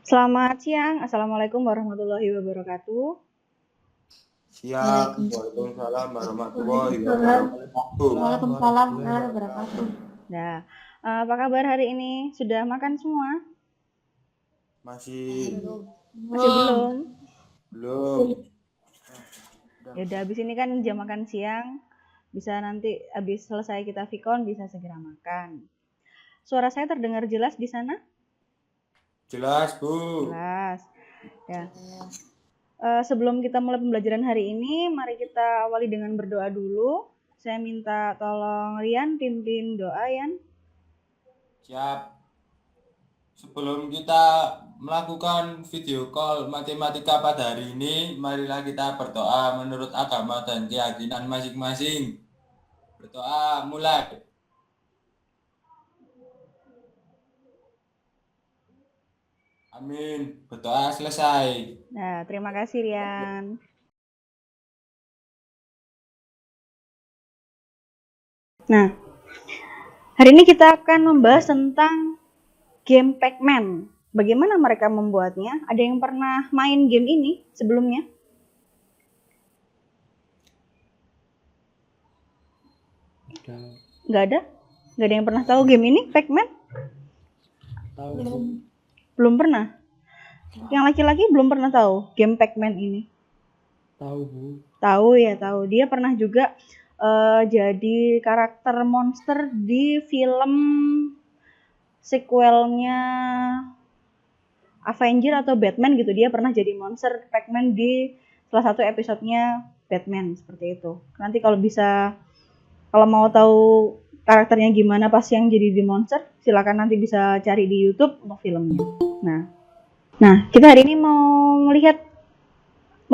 Selamat siang, Assalamualaikum warahmatullahi wabarakatuh. Siang, Waalaikumsalam warahmatullahi wabarakatuh. Waalaikumsalam warahmatullahi wabarakatuh. Nah, apa kabar hari ini? Sudah makan semua? Masih Masih belum? belum. Ya udah, habis ini kan jam makan siang. Bisa nanti habis selesai kita vikon bisa segera makan. Suara saya terdengar jelas di sana? Jelas, Bu. Jelas. Ya. Sebelum kita mulai pembelajaran hari ini, mari kita awali dengan berdoa dulu. Saya minta tolong Rian pimpin doa, Yan. Siap. Sebelum kita melakukan video call matematika pada hari ini, marilah kita berdoa menurut agama dan keyakinan masing-masing. Berdoa mulai. Amin. Berdoa selesai. Nah, terima kasih Rian. Nah, hari ini kita akan membahas tentang game Pac-Man. Bagaimana mereka membuatnya? Ada yang pernah main game ini sebelumnya? Nggak ada? Nggak ada yang pernah tahu game ini, Pac-Man? Belum pernah? Yang laki-laki belum pernah tahu game Pac-Man ini? Tahu, Bu. Tahu ya, tahu. Dia pernah juga jadi karakter monster di film sequelnya Avenger atau Batman gitu. Dia pernah jadi monster Pac-Man di salah satu episodenya Batman, seperti itu. Nanti kalau mau tahu karakternya gimana pas yang jadi di monster, silakan nanti bisa cari di YouTube untuk filmnya. Nah, kita hari ini mau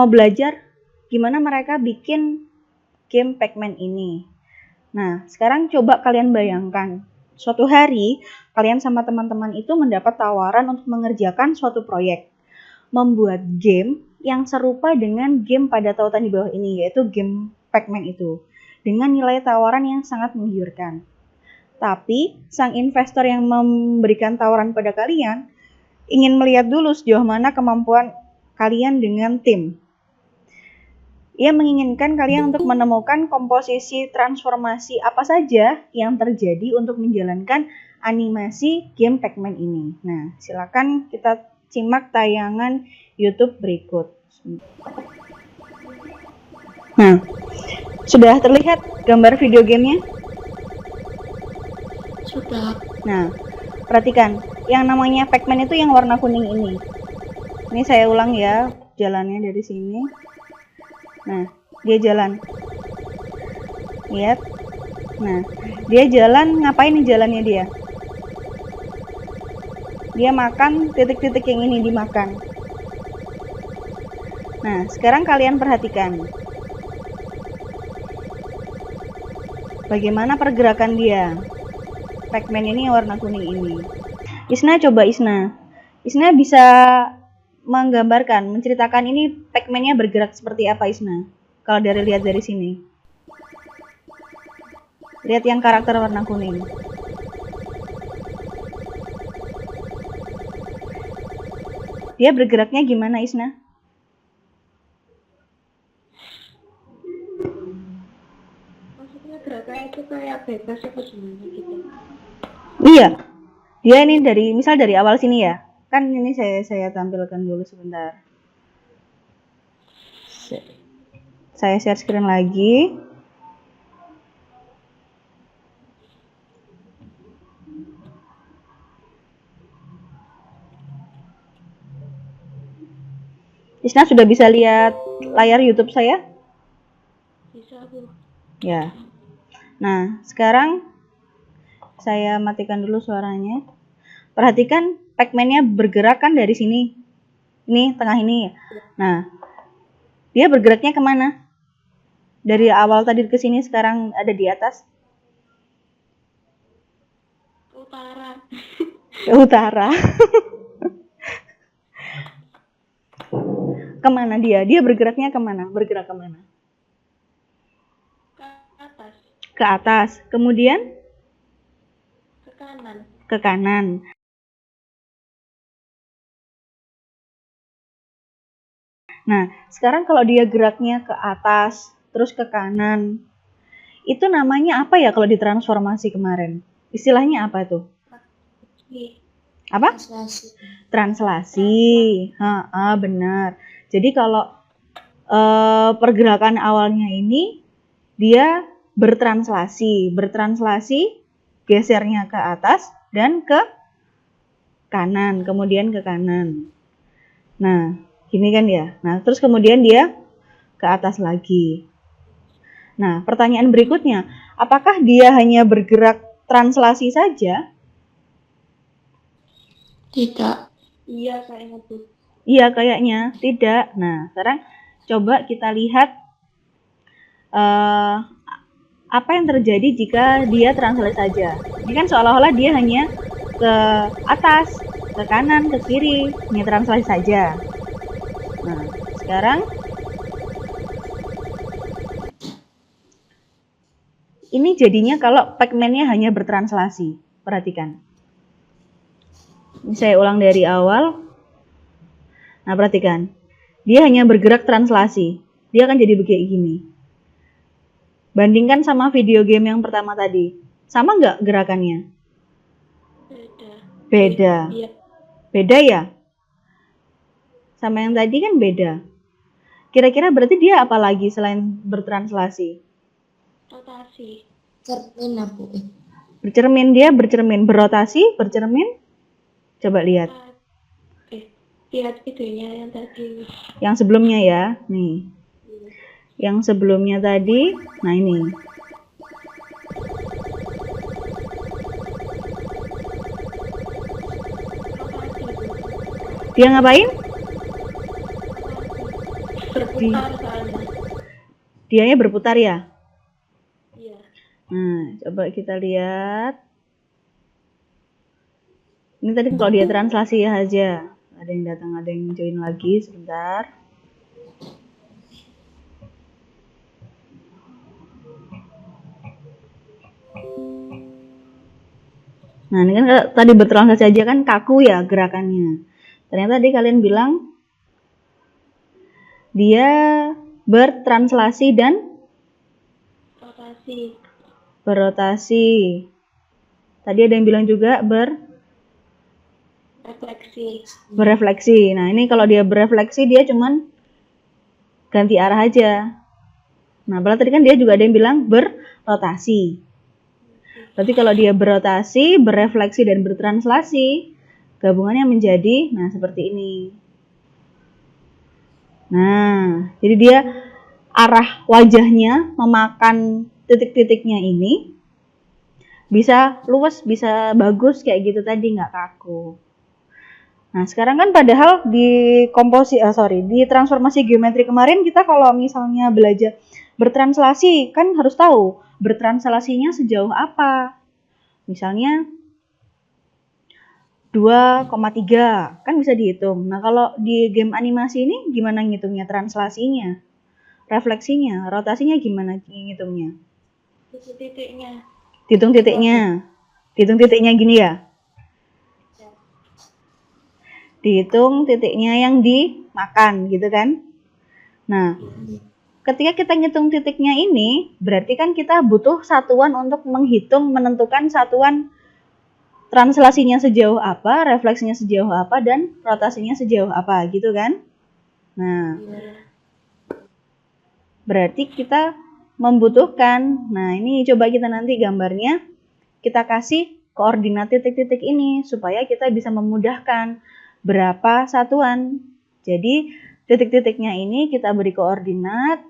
belajar gimana mereka bikin game Pac-Man ini. Nah, sekarang coba kalian bayangkan, suatu hari kalian sama teman-teman itu mendapat tawaran untuk mengerjakan suatu proyek, membuat game yang serupa dengan game pada tautan di bawah ini, yaitu game Pac-Man itu, dengan nilai tawaran yang sangat menggiurkan. Tapi, sang investor yang memberikan tawaran pada kalian ingin melihat dulu sejauh mana kemampuan kalian dengan tim. Ia menginginkan kalian untuk menemukan komposisi transformasi apa saja yang terjadi untuk menjalankan animasi game Pac-Man ini. Nah, silakan kita simak tayangan YouTube berikut. Nah, sudah terlihat gambar video gamenya? Sudah. Nah, perhatikan, yang namanya Pac-Man itu yang warna kuning ini. Ini saya ulang ya, jalannya dari sini. Nah, dia jalan. Lihat. Nah, dia jalan, ngapain nih jalannya dia? Dia makan titik-titik yang ini dimakan. Nah, sekarang kalian perhatikan. Bagaimana pergerakan dia? Pac-Man ini yang warna kuning ini. Isna coba Isna. Isna bisa menggambarkan, menceritakan ini Pac-Man-nya bergerak seperti apa Isna? Kalau lihat dari sini. Lihat yang karakter warna kuning. Dia bergeraknya gimana Isna? Maksudnya gerakannya itu kayak bebas apa gimana gitu? Iya. Dia ini dari awal sini ya. Kan ini saya tampilkan dulu sebentar. Saya share screen lagi. Isna sudah bisa lihat layar YouTube saya? Bisa, Bu. Ya. Nah, sekarang saya matikan dulu suaranya. Perhatikan Pac-Man-nya bergerak kan dari sini. Ini tengah ini. Nah, dia bergeraknya kemana? Dari awal tadi ke sini sekarang ada di atas. Utara. Ke utara. Kemana dia? Dia bergeraknya kemana? Bergerak kemana? Ke atas. Ke atas. Kemudian? Ke kanan. Ke kanan. Nah, sekarang kalau dia geraknya ke atas, terus ke kanan, itu namanya apa ya kalau ditransformasi kemarin? Istilahnya apa tuh? Apa? Translasi. Translasi. Benar. Jadi kalau pergerakan awalnya ini dia bertranslasi gesernya ke atas dan ke kanan, kemudian ke kanan. Nah, gini kan ya. Nah, terus kemudian dia ke atas lagi. Nah, pertanyaan berikutnya, apakah dia hanya bergerak translasi saja? Tidak. Iya, kayaknya tuh. Iya, kayaknya tidak. Nah, sekarang coba kita lihat apa yang terjadi jika dia translasi saja. Ini kan seolah-olah dia hanya ke atas, ke kanan, ke kiri, hanya translasi saja. Nah, sekarang ini jadinya kalau Pac-Man-nya hanya bertranslasi. Perhatikan. Ini saya ulang dari awal. Nah, perhatikan. Dia hanya bergerak translasi. Dia akan jadi begini. Bandingkan sama video game yang pertama tadi. Sama nggak gerakannya? Beda. Iya. Beda ya? Sama yang tadi kan beda. Kira-kira berarti dia apa lagi selain bertranslasi? Rotasi. Cermin apa? Bercermin, dia bercermin. Berotasi, bercermin. Coba lihat. Lihat videonya yang tadi. Yang sebelumnya ya. Nih. Yang sebelumnya tadi. Nah ini. Dia ngapain? Berputar soalnya. Dianya berputar ya? Iya. Nah, coba kita lihat. Ini tadi kalau dia translasi ya aja. Ada yang datang, ada yang join lagi sebentar. Nah, ini kan tadi bertranslasi aja kan kaku ya gerakannya. Ternyata tadi kalian bilang dia bertranslasi dan Rotasi. berotasi. Tadi ada yang bilang juga Refleksi. berefleksi. Nah, ini kalau dia berefleksi dia cuman ganti arah aja. Nah, padahal tadi kan dia juga ada yang bilang berrotasi. Berarti kalau dia berotasi, berefleksi, dan bertranslasi, gabungannya menjadi, nah seperti ini. Nah, jadi dia arah wajahnya memakan titik-titiknya ini bisa luas, bisa bagus kayak gitu tadi, nggak kaku. Nah, sekarang kan padahal di di transformasi geometri kemarin kita kalau misalnya belajar bertranslasi kan harus tahu bertranslasinya sejauh apa. Misalnya 2,3 kan bisa dihitung. Nah, kalau di game animasi ini gimana ngitungnya translasinya? Refleksinya, rotasinya gimana ngitungnya? Titiknya. Dihitung titiknya. Dihitung titiknya gini ya? Dihitung titiknya yang dimakan gitu kan. Nah, ketika kita ngitung titiknya ini, berarti kan kita butuh satuan untuk menghitung, menentukan satuan translasinya sejauh apa, refleksinya sejauh apa, dan rotasinya sejauh apa gitu kan. Nah, berarti kita membutuhkan, nah ini coba kita nanti gambarnya, kita kasih koordinat titik-titik ini supaya kita bisa memudahkan berapa satuan. Jadi titik-titiknya ini kita beri koordinat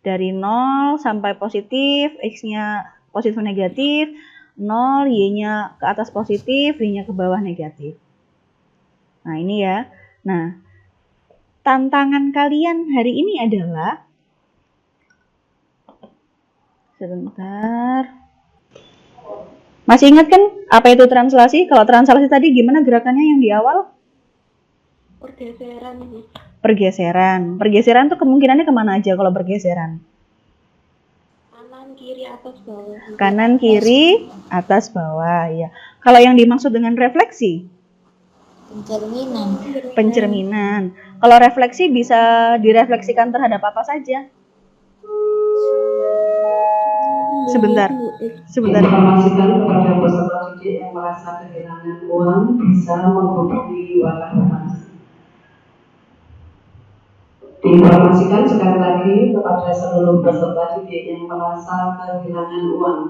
dari 0 sampai positif, X-nya positif negatif, 0, Y-nya ke atas positif, Y-nya ke bawah negatif. Nah ini ya. Nah, tantangan kalian hari ini adalah, sebentar. Masih ingat kan apa itu translasi? Kalau translasi tadi gimana gerakannya yang di awal? Pergeseran. Pergeseran. Pergeseran tuh kemungkinannya kemana aja kalau pergeseran? Kanan, kiri, atas, bawah. Kanan, kiri, atas, bawah. Ya. Kalau yang dimaksud dengan refleksi? Pencerminan. Pencerminan. Kalau refleksi bisa direfleksikan terhadap apa saja? Sebentar. Informasikan kepada peserta didik yang merasa kehilangan uang bisa menghubungi Wakafnas. Diinformasikan sekali lagi kepada seluruh peserta didik yang merasa kehilangan uang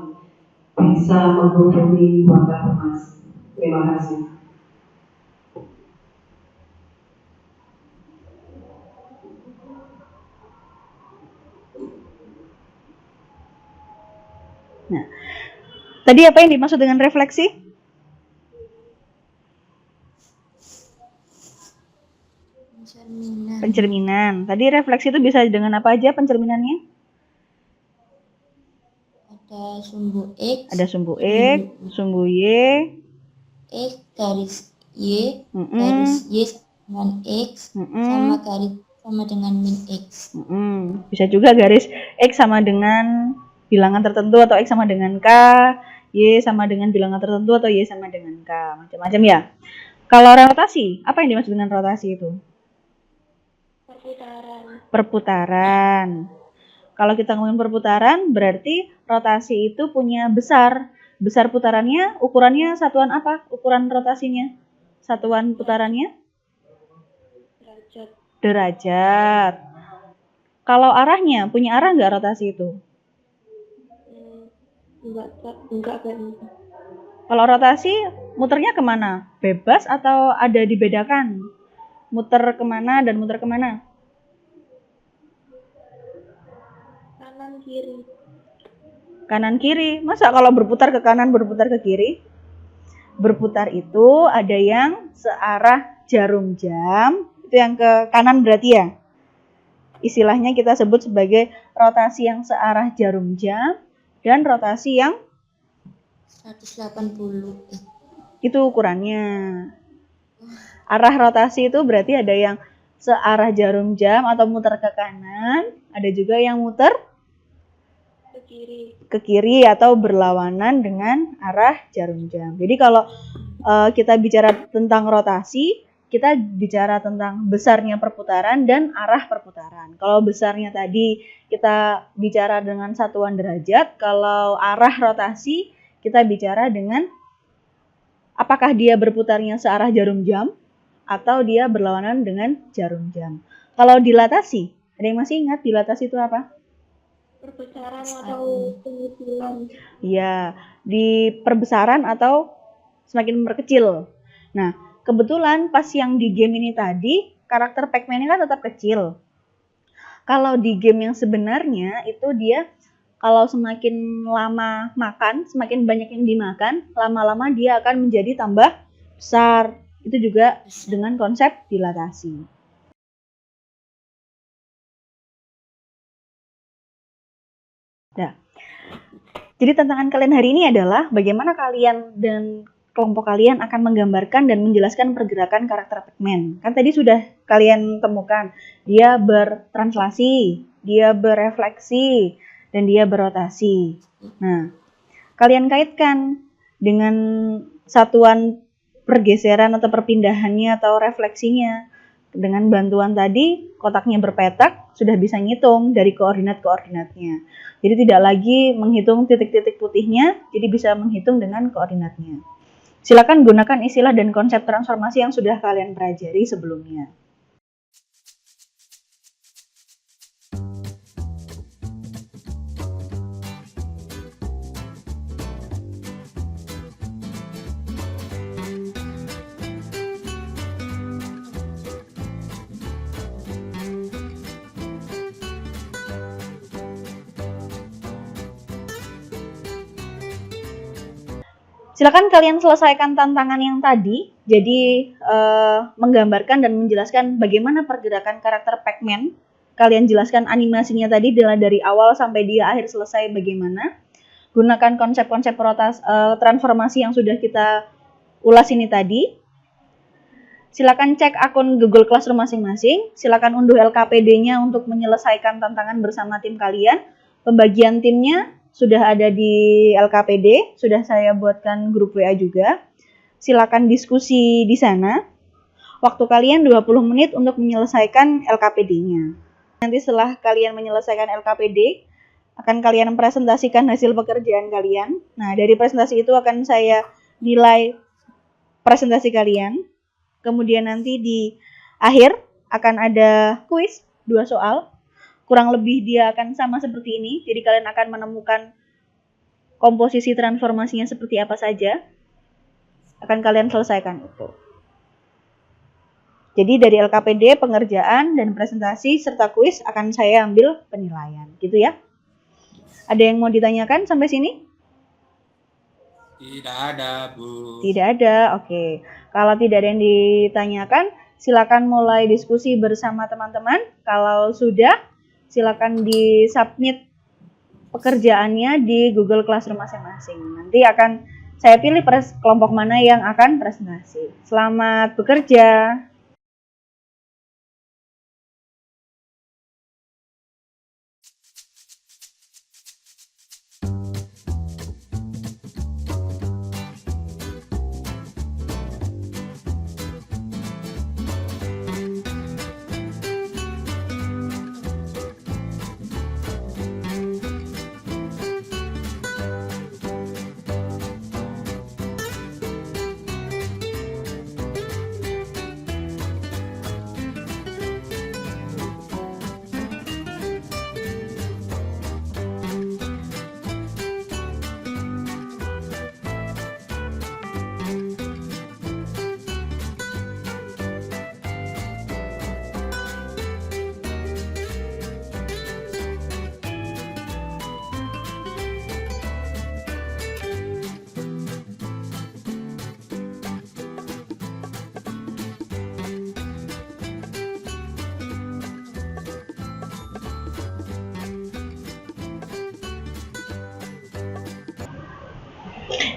bisa menghubungi Wakafnas. Terima kasih. Nah, tadi apa yang dimaksud dengan refleksi? Pencerminan. Tadi refleksi itu bisa dengan apa aja pencerminannya? Ada sumbu X. Ada sumbu X, sumbu Y. X garis Y, garis Y dengan X, sama garis sama dengan min X. Bisa juga garis X sama dengan bilangan tertentu atau X sama dengan K, Y sama dengan bilangan tertentu atau Y sama dengan K, macam-macam ya. Kalau rotasi, apa yang dimaksud dengan rotasi itu? Perputaran. Kalau kita ngomongin perputaran, berarti rotasi itu punya besar. Besar putarannya, ukurannya satuan apa? Ukuran rotasinya? Satuan putarannya? Derajat. Kalau arahnya, punya arah nggak rotasi itu? Enggak kayaknya. Kalau rotasi, muternya kemana? Bebas atau ada dibedakan? Muter kemana dan muter kemana? Kanan kiri. Masa kalau berputar ke kanan, berputar ke kiri? Berputar itu ada yang searah jarum jam, itu yang ke kanan berarti ya. Istilahnya kita sebut sebagai rotasi yang searah jarum jam dan rotasi yang 180. Itu ukurannya. Arah rotasi itu berarti ada yang searah jarum jam atau muter ke kanan, ada juga yang muter ke kiri atau berlawanan dengan arah jarum jam. Jadi kalau kita bicara tentang rotasi, kita bicara tentang besarnya perputaran dan arah perputaran. Kalau besarnya tadi kita bicara dengan satuan derajat, kalau arah rotasi kita bicara dengan apakah dia berputarnya searah jarum jam atau dia berlawanan dengan jarum jam. Kalau dilatasi, ada yang masih ingat dilatasi itu apa? Perbesaran atau pengecilan. Iya, di perbesaran atau semakin memperkecil. Nah, kebetulan pas yang di game ini tadi, karakter Pac-Man-nya kan tetap kecil. Kalau di game yang sebenarnya itu dia kalau semakin lama makan, semakin banyak yang dimakan, lama-lama dia akan menjadi tambah besar. Itu juga dengan konsep dilatasi. Nah, jadi tantangan kalian hari ini adalah bagaimana kalian dan kelompok kalian akan menggambarkan dan menjelaskan pergerakan karakter Pac-Man. Kan tadi sudah kalian temukan, dia bertranslasi, dia berefleksi, dan dia berotasi. Nah, kalian kaitkan dengan satuan pergeseran atau perpindahannya atau refleksinya. Dengan bantuan tadi, kotaknya berpetak, sudah bisa ngitung dari koordinat-koordinatnya. Jadi tidak lagi menghitung titik-titik putihnya, jadi bisa menghitung dengan koordinatnya. Silakan gunakan istilah dan konsep transformasi yang sudah kalian pelajari sebelumnya. Silakan kalian selesaikan tantangan yang tadi, jadi menggambarkan dan menjelaskan bagaimana pergerakan karakter Pac-Man. Kalian jelaskan animasinya tadi dari awal sampai dia akhir selesai bagaimana. Gunakan konsep-konsep transformasi yang sudah kita ulas ini tadi. Silakan cek akun Google Classroom masing-masing. Silakan unduh LKPD-nya untuk menyelesaikan tantangan bersama tim kalian. Pembagian timnya sudah ada di LKPD, sudah saya buatkan grup WA juga. Silakan diskusi di sana. waktu kalian 20 menit untuk menyelesaikan LKPD-nya. Nanti setelah kalian menyelesaikan LKPD, akan kalian presentasikan hasil pekerjaan kalian. Nah, dari presentasi itu akan saya nilai presentasi kalian. Kemudian nanti di akhir akan ada kuis 2 soal. Kurang lebih dia akan sama seperti ini. Jadi kalian akan menemukan komposisi transformasinya seperti apa saja. Akan kalian selesaikan itu. Jadi dari LKPD, pengerjaan, dan presentasi, serta kuis akan saya ambil penilaian. Gitu ya. Ada yang mau ditanyakan sampai sini? Tidak ada, Bu. Tidak ada, oke. Kalau tidak ada yang ditanyakan, silakan mulai diskusi bersama teman-teman. Kalau sudah, silakan di-submit pekerjaannya di Google Classroom masing-masing. Nanti akan saya pilih kelompok mana yang akan presentasi. Selamat bekerja.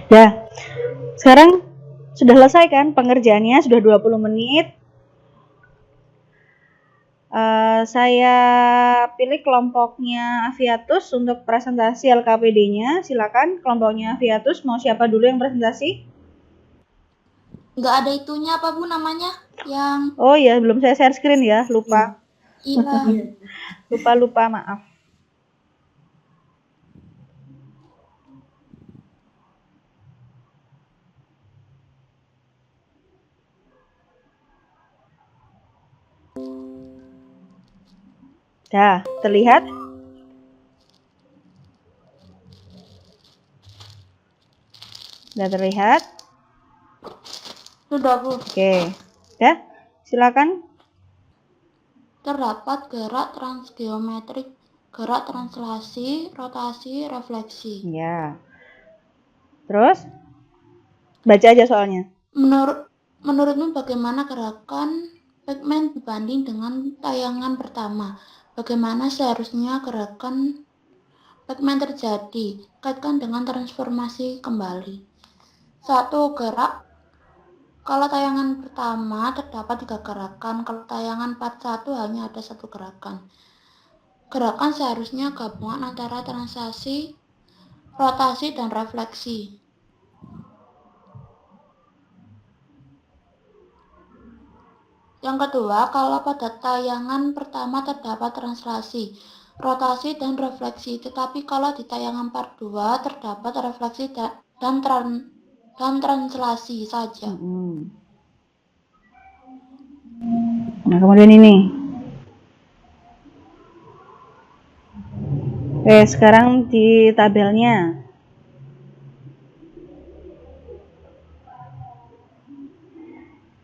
Ya, sekarang sudah selesai kan pengerjaannya, sudah 20 menit. Saya pilih kelompoknya Aviatus untuk presentasi LKPD-nya. Silakan kelompoknya Aviatus, mau siapa dulu yang presentasi? Nggak ada itunya apa Bu namanya? Yang Oh iya, belum saya share screen ya, lupa. iya. Lupa, maaf. Dah, terlihat? Sudah terlihat? Sudah Bu. Oke. Dah, silakan. Terdapat gerak transgeometrik, gerak translasi, rotasi, refleksi. Ya. Terus? Baca aja soalnya. Menurutmu bagaimana gerakan pigmen dibanding dengan tayangan pertama? Bagaimana seharusnya gerakan pigmen terjadi? Kaitkan dengan transformasi kembali. 1. Gerak. Kalau tayangan pertama terdapat 3 gerakan, kalau tayangan part 1 hanya ada 1 gerakan. Gerakan seharusnya gabungan antara translasi, rotasi, dan refleksi. Yang kedua, kalau pada tayangan pertama terdapat translasi, rotasi, dan refleksi, tetapi kalau di tayangan part 2 terdapat refleksi dan translasi saja. Nah, kemudian ini. Oke, sekarang di tabelnya.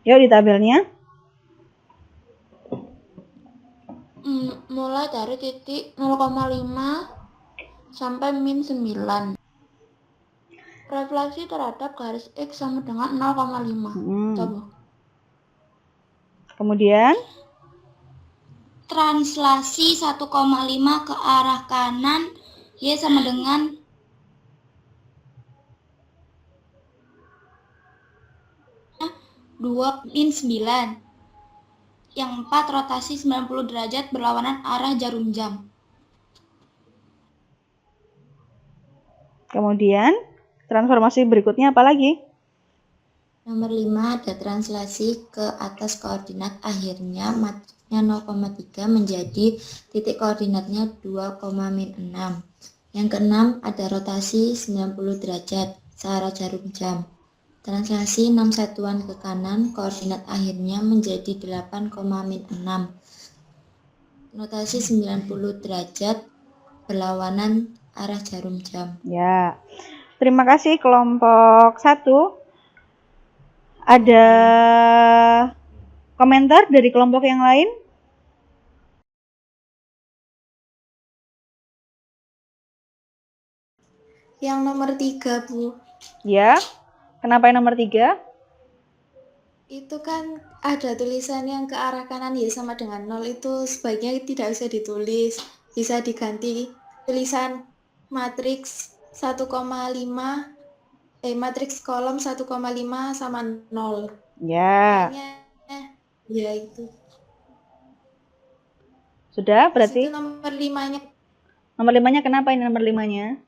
Yuk di tabelnya. Mulai dari titik 0,5 sampai min 9. Refleksi terhadap garis X sama dengan 0,5. Coba. Kemudian translasi 1,5 ke arah kanan, Y sama dengan 2 min 9. Yang 4, rotasi 90 derajat berlawanan arah jarum jam. Kemudian transformasi berikutnya apa lagi? Nomor 5 ada translasi ke atas koordinat akhirnya matriksnya 0,3 menjadi titik koordinatnya 2,-6. Yang keenam ada rotasi 90 derajat searah jarum jam. Translasi 6 satuan ke kanan, koordinat akhirnya menjadi 8,-6. Notasi 90 derajat berlawanan arah jarum jam. Ya. Terima kasih kelompok 1. Ada komentar dari kelompok yang lain? Yang nomor 3, Bu. Ya. Kenapa yang nomor 3? Itu kan ada tulisan yang ke arah kanan ya sama dengan 0 itu sebaiknya tidak usah ditulis. Bisa diganti tulisan matriks 1,5 matriks kolom 1,5 sama 0. Ya. Kayaknya ya itu. Sudah berarti? Itu nomor 5-nya. Nomor 5-nya kenapa ini nomor 5-nya?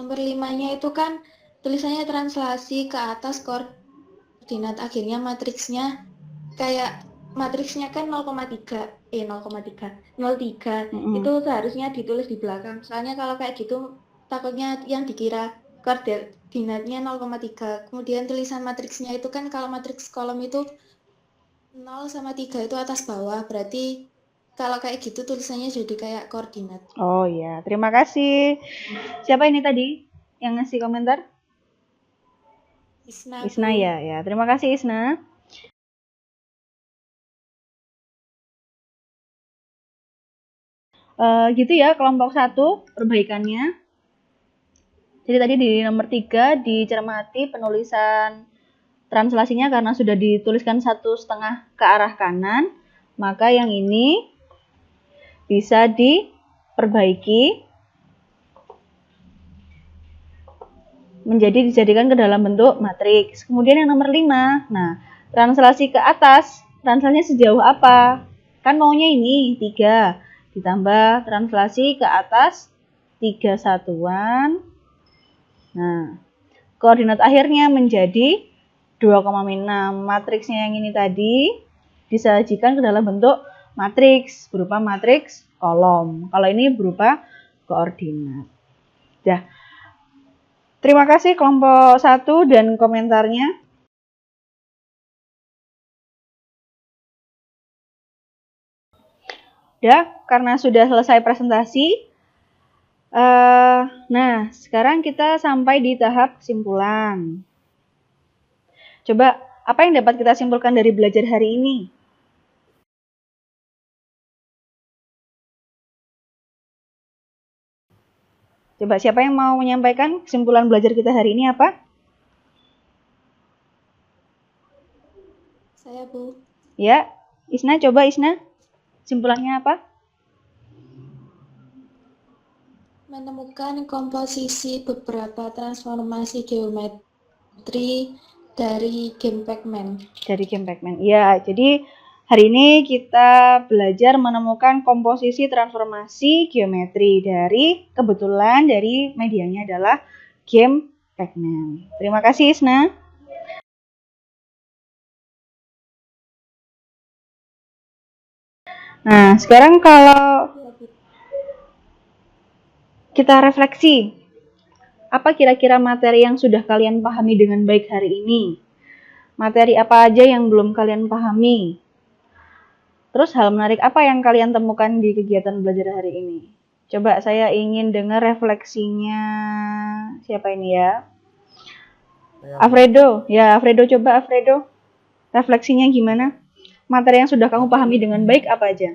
Nomor 5-nya itu kan tulisannya translasi ke atas koordinat akhirnya matriksnya kayak matriksnya kan 0,3 itu seharusnya ditulis di belakang. Soalnya kalau kayak gitu takutnya yang dikira koordinatnya 0,3. Kemudian tulisan matriksnya itu kan kalau matriks kolom itu 0 sama 3 itu atas bawah. Berarti kalau kayak gitu tulisannya jadi kayak koordinat. Oh ya, terima kasih. Siapa ini tadi yang ngasih komentar? Isna, Isna ya, ya. Terima kasih Isna. Gitu ya kelompok 1 perbaikannya. Jadi tadi di nomor 3 dicermati penulisan translasinya karena sudah dituliskan 1,5 ke arah kanan, maka yang ini bisa diperbaiki menjadi dijadikan ke dalam bentuk matriks. Kemudian yang nomor 5, nah translasi ke atas, translasinya sejauh apa? Kan maunya ini 3, ditambah translasi ke atas 3 satuan. Nah, koordinat akhirnya menjadi 2,6. Matriksnya yang ini tadi disajikan ke dalam bentuk matriks, berupa matriks kolom. Kalau ini berupa koordinat. Dah. Terima kasih kelompok 1 dan komentarnya. Dah, karena sudah selesai presentasi, nah, sekarang kita sampai di tahap kesimpulan. Coba, apa yang dapat kita simpulkan dari belajar hari ini? Coba, siapa yang mau menyampaikan kesimpulan belajar kita hari ini apa? Saya, Bu. Ya, Isna, coba Isna. Kesimpulannya apa? Menemukan komposisi beberapa transformasi geometri dari game Pac-Man. Dari game Pac-Man. Ya, jadi hari ini kita belajar menemukan komposisi transformasi geometri dari kebetulan dari medianya adalah game Pac-Man. Terima kasih Isna. Nah, sekarang kalau kita refleksi, apa kira-kira materi yang sudah kalian pahami dengan baik hari ini? Materi apa aja yang belum kalian pahami? Terus hal menarik apa yang kalian temukan di kegiatan belajar hari ini? Coba saya ingin dengar refleksinya. Siapa ini ya? Alfredo. Ya, Alfredo, coba Alfredo. Refleksinya gimana? Materi yang sudah kamu pahami dengan baik apa aja?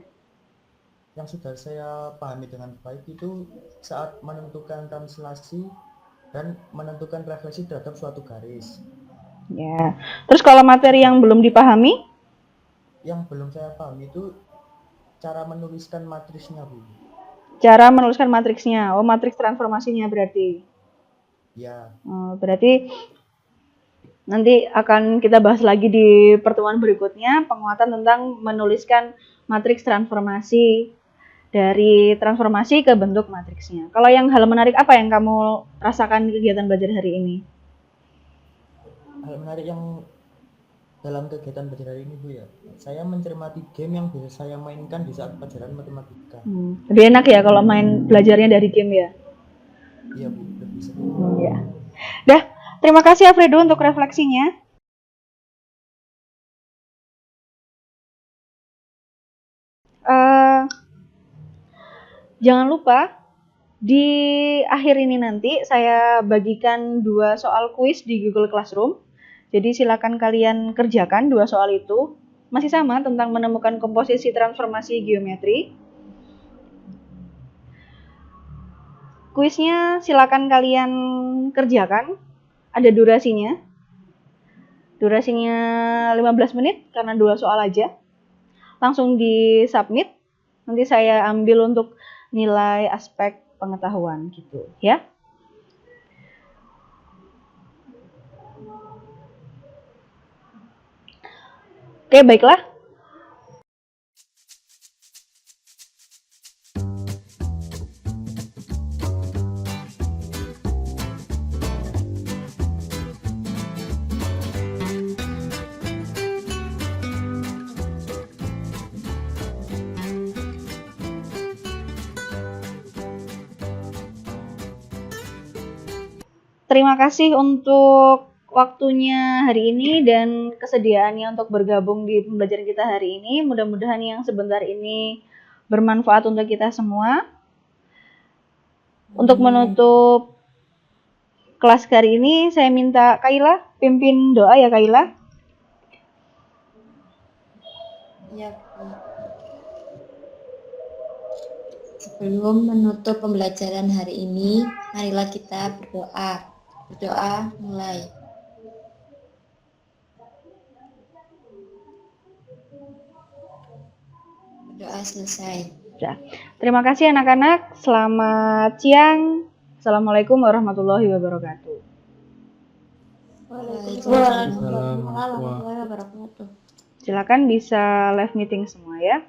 Yang sudah saya pahami dengan baik itu saat menentukan translasi dan menentukan refleksi terhadap suatu garis. Ya. Terus kalau materi yang belum dipahami? Yang belum saya pahami itu cara menuliskan matriksnya, Bu. Cara menuliskan matriksnya. Oh, matriks transformasinya berarti. Ya. Berarti nanti akan kita bahas lagi di pertemuan berikutnya, penguatan tentang menuliskan matriks transformasi dari transformasi ke bentuk matriksnya. Kalau yang hal menarik apa yang kamu rasakan di kegiatan belajar hari ini? hal menarik yang dalam kegiatan belajar hari ini Bu ya. Saya mencermati game yang bisa saya mainkan di saat pelajaran matematika. Lebih enak ya kalau main belajarnya dari game ya. Iya Bu, lebih seru. Ya. Dah, terima kasih Alfredo untuk refleksinya. Jangan lupa di akhir ini nanti saya bagikan 2 soal kuis di Google Classroom. Jadi silakan kalian kerjakan 2 soal itu. Masih sama tentang menemukan komposisi transformasi geometri. Kuisnya silakan kalian kerjakan. Ada durasinya. Durasinya 15 menit karena 2 soal aja. Langsung di submit. Nanti saya ambil untuk nilai aspek pengetahuan gitu ya. Oke, baiklah. Terima kasih untuk waktunya hari ini dan kesediaannya untuk bergabung di pembelajaran kita hari ini. Mudah-mudahan yang sebentar ini bermanfaat untuk kita semua. Untuk menutup kelas hari ini, saya minta Kaila pimpin doa ya Kaila. Ya, Bu. Sebelum menutup pembelajaran hari ini, marilah kita berdoa. Berdoa mulai. Berdoa selesai. Ya. Terima kasih anak-anak. Selamat siang. Assalamualaikum warahmatullahi wabarakatuh. Waalaikumsalam. Waalaikumsalam warahmatullahi wabarakatuh. Silakan bisa live meeting semua ya.